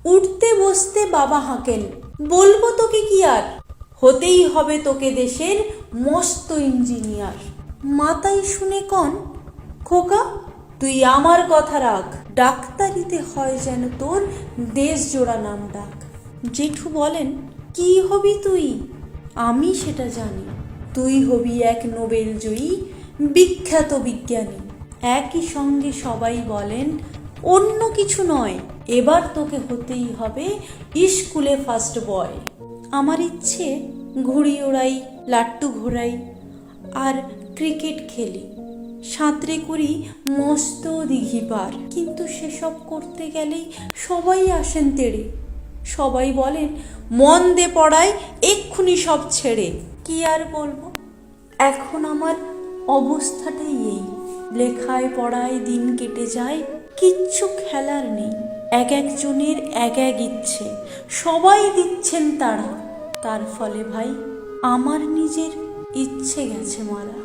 উঠতে বসতে বাবা হাঁকেন, বলবো তোকে কি আর, হতেই হবে তোকে দেশের মস্ত ইঞ্জিনিয়ার। মাতাই শুনে কন, খোকা তুই আমার কথা রাখ, ডাক্তারিতে হয় যেন তোর দেশ জোড়া নাম ডাক। জেঠু বলেন, কি হবি তুই? আমি সেটা জানি, তুই হবি এক নোবেল জয়ী বিখ্যাত বিজ্ঞানী। একই সঙ্গে সবাই বলেন, অন্য কিছু নয়, এবার তোকে হতেই হবে স্কুলে ফার্স্ট বয়। আমার ইচ্ছে ঘুড়ি ওড়াই, লাট্টু ঘোরাই আর ক্রিকেট খেলি, সাঁতরে করি মস্ত দিঘি পার। কিন্তু সেসব করতে গেলেই সবাই আসেন তেড়ে, সবাই বলেন মন দে পড়ায়, এক্ষুনি সব ছেড়ে। কি আর বলবো, এখন আমার অবস্থাটাই এই, লেখায় পড়ায় দিন কেটে যায়, কিচ্ছু খেলার নেই। এক একজনের এক এক ইচ্ছে, সবাই দিচ্ছেন তারা, তার ফলে ভাই আমার নিজের ইচ্ছে গেছে মারা।